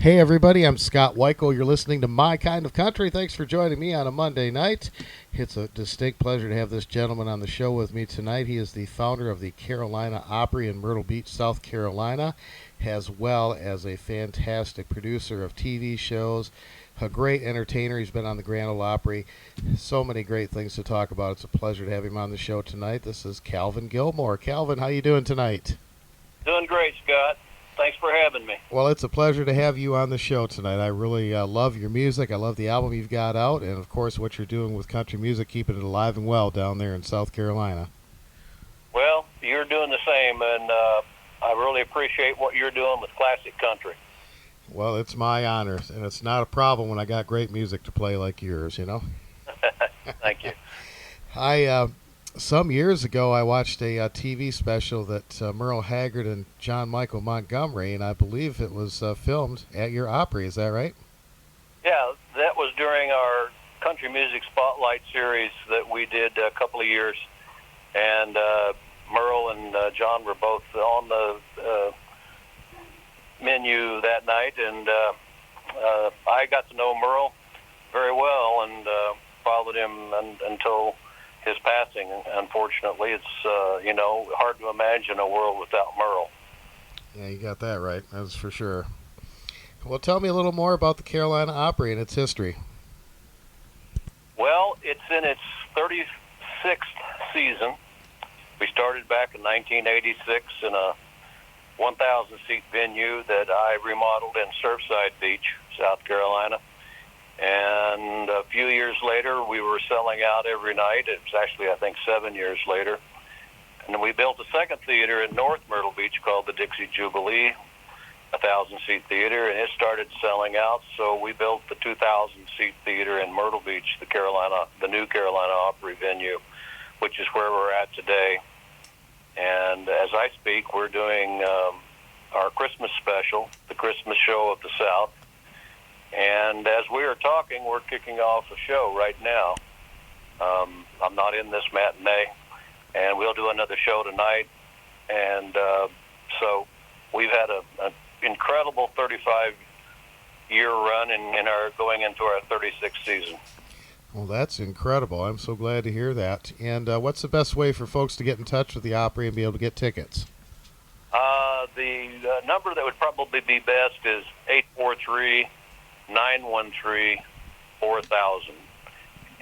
Hey everybody, I'm Scott Wikle. You're listening to My Kind of Country. Thanks for joining me on a Monday night. It's a distinct pleasure to have this gentleman on the show with me tonight. He is the founder of the Carolina Opry in Myrtle Beach, South Carolina, as well as a fantastic producer of TV shows, a great entertainer. He's been on the Grand Ole Opry. So many great things to talk about. It's a pleasure to have him on the show tonight. This is Calvin Gilmore. Calvin, how you doing tonight? Doing great, Scott. Thanks for having me. Well, it's a pleasure to have you on the show tonight. I really love your music. I love the album you've got out, and of course what you're doing with country music, keeping it alive and well down there in South Carolina. Well, you're doing the same, and I really appreciate what you're doing with classic country. Well, it's my honor, and it's not a problem when I got great music to play like yours, you know? Thank you. Some years ago, I watched a TV special that Merle Haggard and John Michael Montgomery, and I believe it was filmed at your Opry. Is that right? Yeah, that was during our Country Music Spotlight series that we did a couple of years, and Merle and John were both on the menu that night, and I got to know Merle very well and followed him until his passing. Unfortunately, it's hard to imagine a world without Myrtle. Yeah, you got that right. That's for sure. Well, tell me a little more about the Carolina Opry and its history. Well, it's in its 36th season. We started back in 1986 in a 1,000-seat venue that I remodeled in Surfside Beach, South Carolina. And a few years later, we were selling out every night. It was actually, I think, 7 years later. And then we built a second theater in North Myrtle Beach called the Dixie Jubilee, a 1,000-seat theater, and it started selling out. So we built the 2,000-seat theater in Myrtle Beach, the new Carolina Opry venue, which is where we're at today. And as I speak, we're doing our Christmas special, the Christmas Show of the South. And as we are talking, we're kicking off a show right now. I'm not in this matinee, and we'll do another show tonight. And so we've had an incredible 35-year run and are going into our 36th season. Well, that's incredible. I'm so glad to hear that. And what's the best way for folks to get in touch with the Opry and be able to get tickets? The number that would probably be best is 843-913-4000,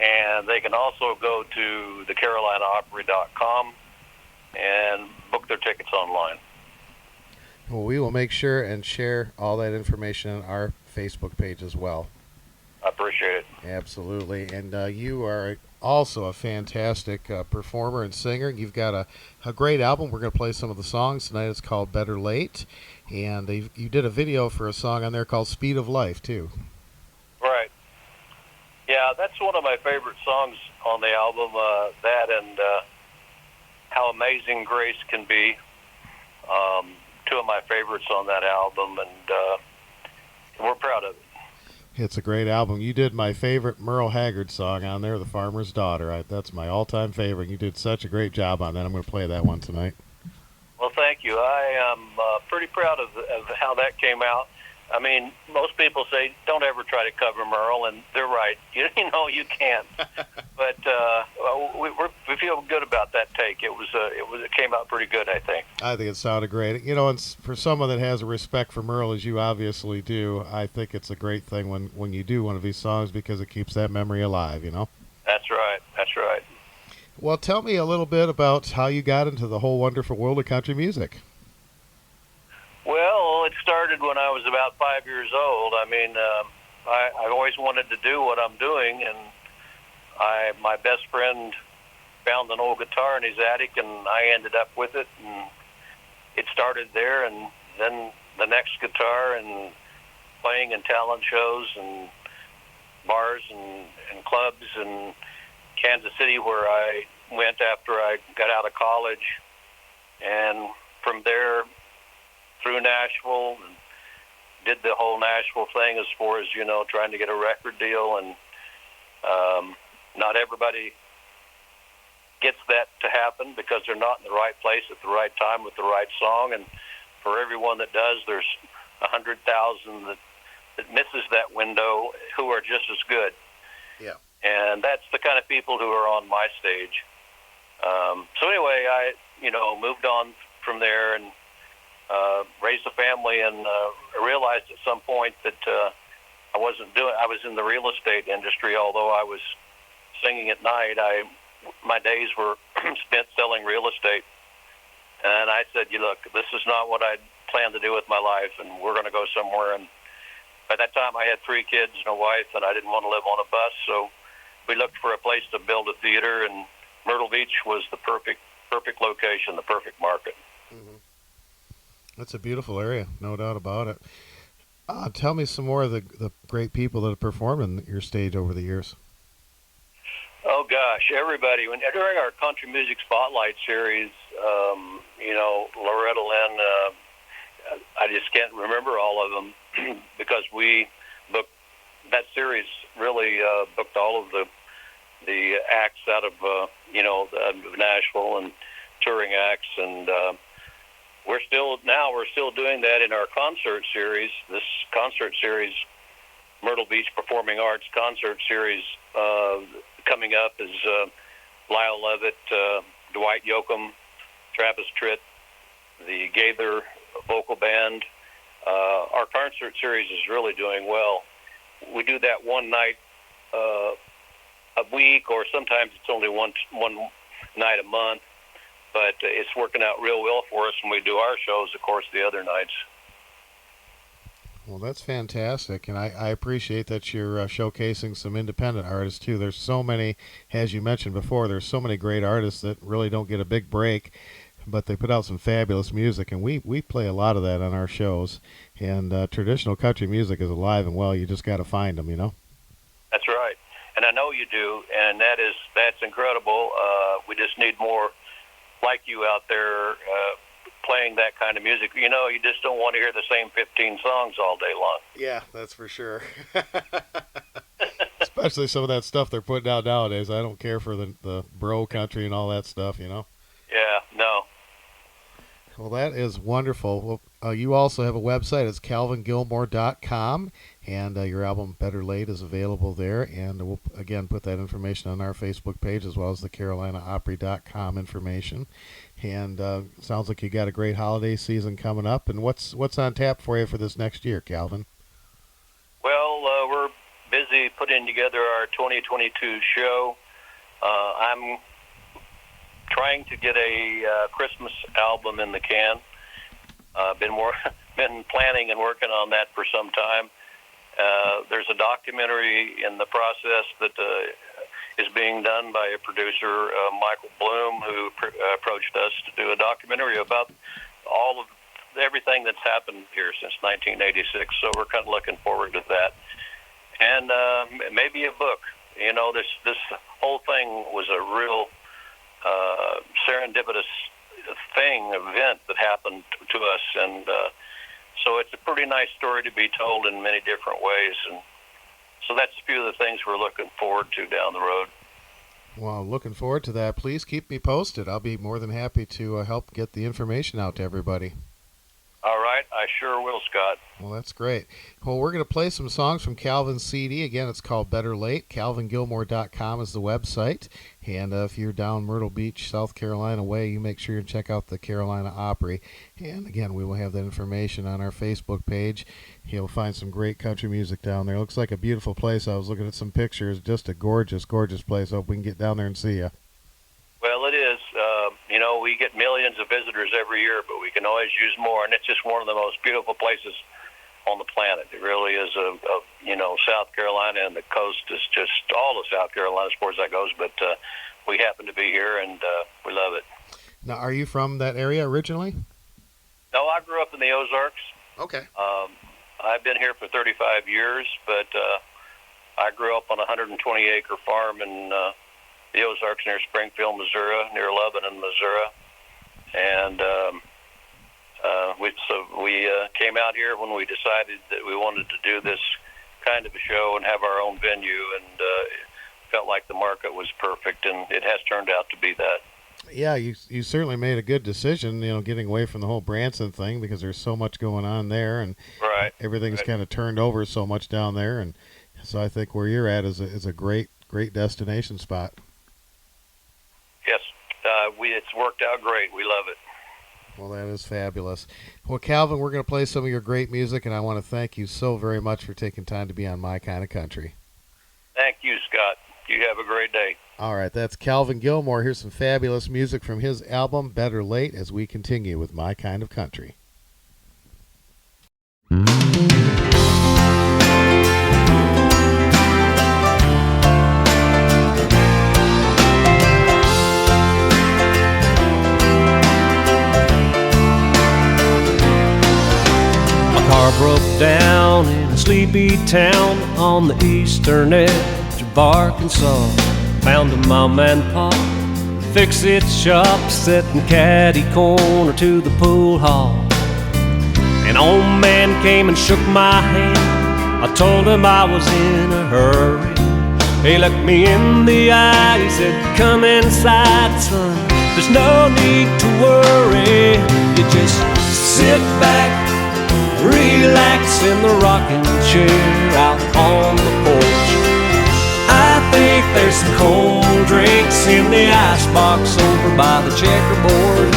and they can also go to thecarolinaopry.com and book their tickets online. Well, we will make sure and share all that information on our Facebook page as well. I appreciate it. Absolutely. And you are also a fantastic performer and singer. You've got a great album. We're going to play some of the songs tonight. It's called Better Late. And you did a video for a song on there called Speed of Life, too. Right. Yeah, that's one of my favorite songs on the album, that and How Amazing Grace Can Be. Two of my favorites on that album, and we're proud of it. It's a great album. You did my favorite Merle Haggard song on there, The Farmer's Daughter. That's my all-time favorite. You did such a great job on that. I'm going to play that one tonight. Well, thank you. I am pretty proud of how that came out. I mean, most people say, don't ever try to cover Merle, and they're right. You know, you can't. But we feel good about that take. It came out pretty good, I think. I think it sounded great. You know, and for someone that has a respect for Merle, as you obviously do, I think it's a great thing when you do one of these songs because it keeps that memory alive, you know? That's right. That's right. Well, tell me a little bit about how you got into the whole wonderful world of country music. Well, it started when I was about 5 years old. I mean, I always wanted to do what I'm doing, and my best friend found an old guitar in his attic, and I ended up with it, and it started there, and then the next guitar, and playing in talent shows and bars and clubs in Kansas City, where I went after I got out of college, and from there through Nashville, and did the whole Nashville thing as far as, trying to get a record deal. And not everybody gets that to happen because they're not in the right place at the right time with the right song. And for everyone that does, there's 100,000 that that misses that window who are just as good. Yeah. And that's the kind of people who are on my stage. So anyway, I moved on from there and raised a family, and realized at some point that I was in the real estate industry. Although I was singing at night, my days were spent selling real estate. And I said, look, this is not what I planned to do with my life, and we're going to go somewhere. And by that time, I had 3 kids and a wife, and I didn't want to live on a bus. So we looked for a place to build a theater, and Myrtle Beach was the perfect location, the perfect market. Mm-hmm. That's a beautiful area, no doubt about it. Tell me some more of the great people that have performed on your stage over the years. Oh gosh, everybody! During our country music spotlight series, Loretta Lynn, I just can't remember all of them because we booked that series. Really booked all of the acts out of Nashville and touring acts, and we're still doing that in our concert series. This concert series, Myrtle Beach Performing Arts Concert Series. Coming up is Lyle Levitt, Dwight Yoakam, Travis Tritt, the Gaither Vocal Band. Our concert series is really doing well. We do that one night a week, or sometimes it's only one night a month, but it's working out real well for us when we do our shows, of course, the other nights. Well, that's fantastic, and I appreciate that you're showcasing some independent artists, too. There's so many, as you mentioned before, there's so many great artists that really don't get a big break, but they put out some fabulous music, and we play a lot of that on our shows. And traditional country music is alive and well. You just got to find them, That's right, and I know you do, and that's incredible. We just need more like you out there playing that kind of music. You just don't want to hear the same 15 songs all day long. Yeah, that's for sure. Especially some of that stuff they're putting out nowadays. I don't care for the bro country and all that stuff, Yeah, no. Well, that is wonderful. Well, you also have a website. It's calvingilmore.com, and your album Better Late is available there. And we'll, again, put that information on our Facebook page as well as the CarolinaOpry.com information. And sounds like you got a great holiday season coming up. And what's on tap for you for this next year, Calvin? Well, we're busy putting together our 2022 show. I'm trying to get a Christmas album in the can. Been planning and working on that for some time. There's a documentary in the process that is being done by a producer, Michael Bloom, who approached us to do a documentary about all of everything that's happened here since 1986. So we're kind of looking forward to that, and maybe a book. This whole thing was a real serendipitous event that happened to us, and so it's a pretty nice story to be told in many different ways, and so that's a few of the things we're looking forward to down the road. Well, looking forward to that. Please keep me posted. I'll be more than happy to help get the information out to everybody. All right, I sure will, Scott. Well, that's great. Well, we're going to play some songs from Calvin's CD. Again, it's called Better Late. CalvinGilmore.com is the website. And if you're down Myrtle Beach, South Carolina way, you make sure you check out the Carolina Opry. And again, we will have that information on our Facebook page. You'll find some great country music down there. It looks like a beautiful place. I was looking at some pictures. Just a gorgeous, gorgeous place. Hope we can get down there and see you. Well, it is. We get millions of visitors every year, but we can always use more. And it's just one of the most beautiful places on the planet. It really is. South Carolina and the coast is just all of South Carolina as far as that goes. But we happen to be here, and we love it. Now, are you from that area originally? No, I grew up in the Ozarks. Okay. I've been here for 35 years, but I grew up on a 120-acre farm in the Ozarks near Springfield, Missouri, near Lebanon, Missouri. And we came out here when we decided that we wanted to do this kind of a show and have our own venue, and felt like the market was perfect, and it has turned out to be that. Yeah, you certainly made a good decision, getting away from the whole Branson thing because there's so much going on there, and Right. everything's Right. kind of turned over so much down there, and so I think where you're at is a great destination spot. Yes. It's worked out great. We love it. Well, that is fabulous. Well, Calvin, we're going to play some of your great music, and I want to thank you so very much for taking time to be on My Kind of Country. Thank you, Scott. You have a great day. All right, that's Calvin Gilmore. Here's some fabulous music from his album, Better Late, as we continue with My Kind of Country. Car broke down in a sleepy town on the eastern edge of Arkansas. Found a mom and pop, fix it shop, setting caddy corner to the pool hall. An old man came and shook my hand. I told him I was in a hurry. He looked me in the eye, he said, come inside, son. There's no need to worry. You just sit back, relax in the rocking chair out on the porch. I think there's some cold drinks in the icebox over by the checkerboard.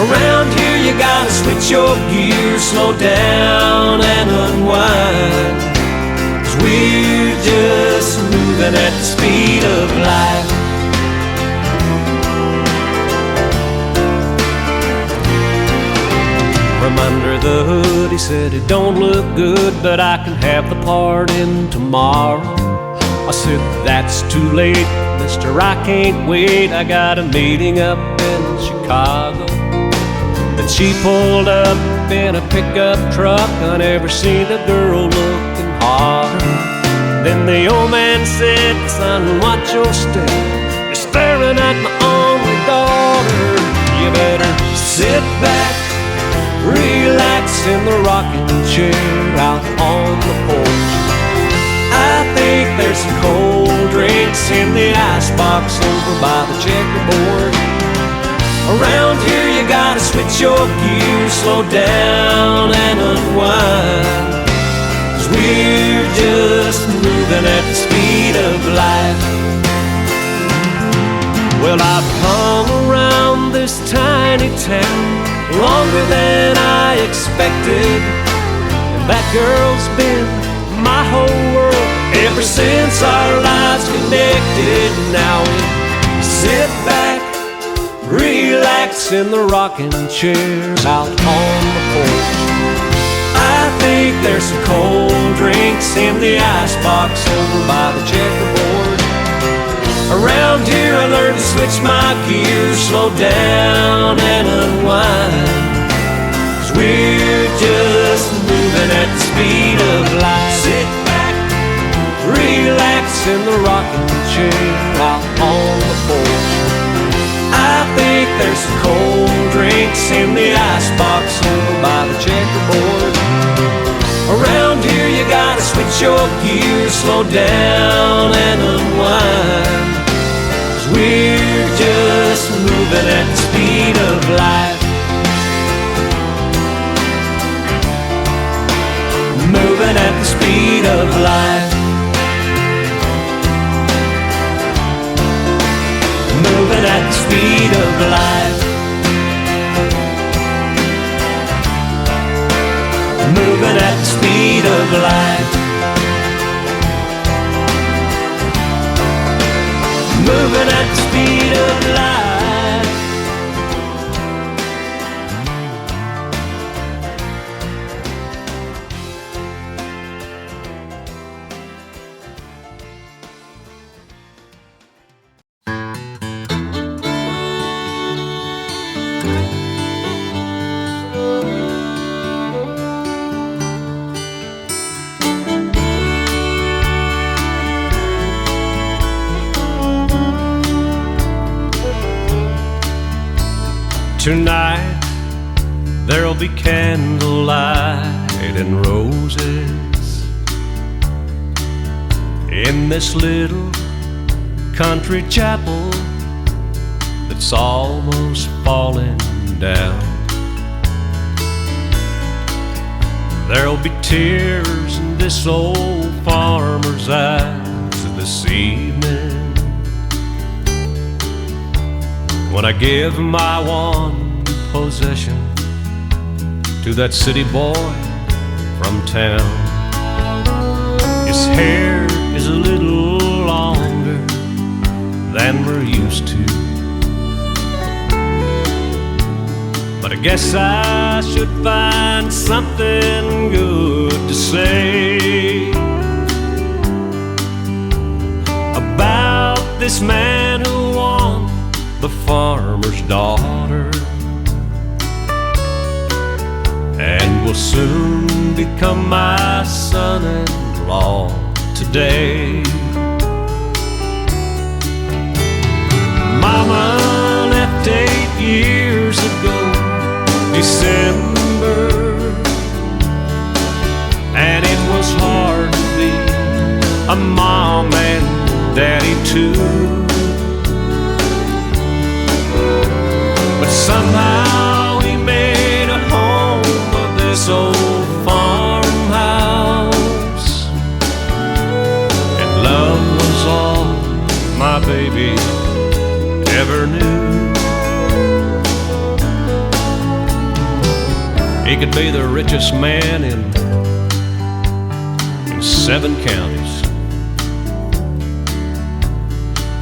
Around here you gotta switch your gears, slow down and unwind, 'cause we're just moving at the speed of light. From under the hood, he said, it don't look good, but I can have the part in tomorrow. I said, that's too late, mister, I can't wait. I got a meeting up in Chicago. Then she pulled up in a pickup truck. I never seen a girl looking hotter. Then the old man said, son, watch your step. You're staring at my only daughter. You better sit back, relax in the rocking chair out on the porch. I think there's some cold drinks in the icebox over by the checkerboard. Around here you gotta switch your gears, slow down and unwind, 'cause we're just moving at the speed of light. Well, I've hung around this tiny town longer than I expected, and that girl's been my whole world ever since our lives connected. Now we sit back, relax in the rocking chairs out on the porch. I think there's some cold drinks in the icebox over by the checkerboard. Around here I learned to switch my gears, slow down and unwind, 'cause we're just moving at the speed of light. Sit back, relax in the rocking chair out on the porch. I think there's some cold drinks in the icebox over by the checkerboard. Around here you gotta switch your gears, slow down and unwind, 'cause we're just moving at the speed of light. Moving at the speed of light. Moving at the speed of light. Moving at the speed of light. Moving at the speed of light. Tonight there'll be candlelight and roses in this little country chapel. The that's almost falling down. There'll be tears in this old farmer's eyes this evening when I give my one possession to that city boy from town. His hair is a little longer than we're used to, but I guess I should find something good to say about this man who won the farmer's daughter and will soon become my son-in-law today. Mama left 8 years ago, December, and it was hard to be a mom and daddy too. But somehow we made a home of this old farmhouse, and love was all my baby ever knew. He could be the richest man in 7 counties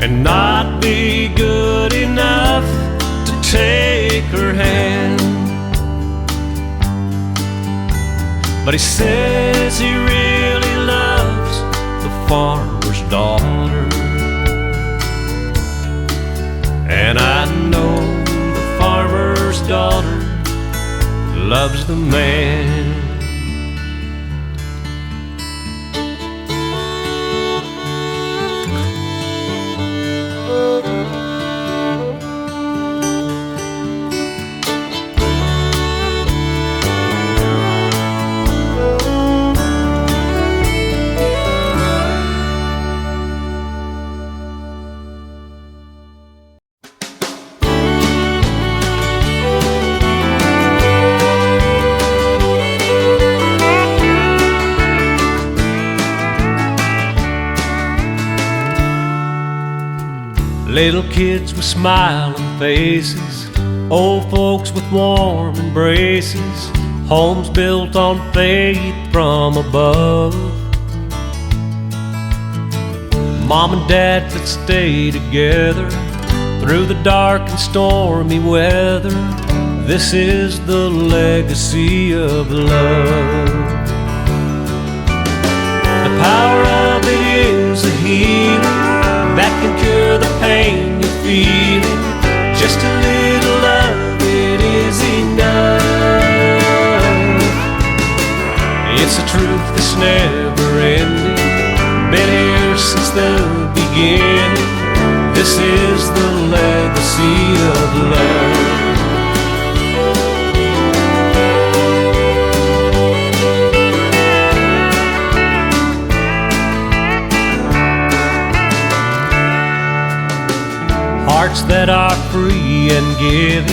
and not be good enough to take her hand. But he says he really loves the farmer's daughter, and I know the farmer's daughter loves the man. Little kids with smiling faces, old folks with warm embraces, homes built on faith from above. Mom and dad that stay together through the dark and stormy weather. This is the legacy of love. The power of it is a healing that can cure the pain you're feeling. Just a little love, it is enough. It's a truth that's never ending, been here since the beginning. This is the legacy of love. Hearts that are free and giving,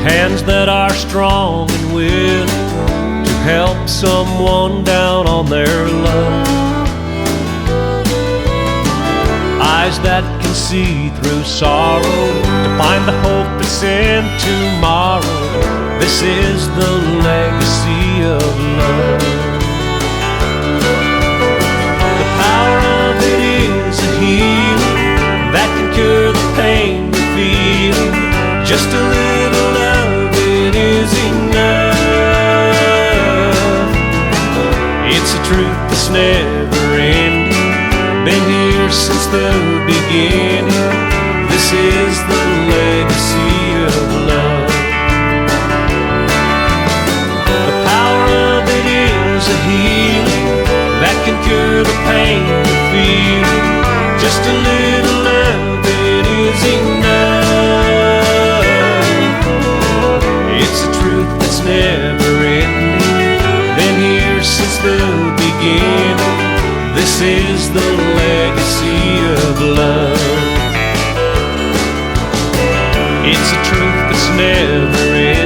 hands that are strong and willing to help someone down on their luck. Eyes that can see through sorrow to find the hope that's in tomorrow. This is the legacy of love. The power of it is a healing that can cure the pain you're feeling. Just a little love, it is enough. It's a truth that's never ending, been here since the beginning. This is the legacy of love. The power of it is a healing that can cure the pain you're feeling. Just a little love, it is enough. It's a truth that's never ending, been here since the beginning. This is the legacy of love. It's a truth that's never ending.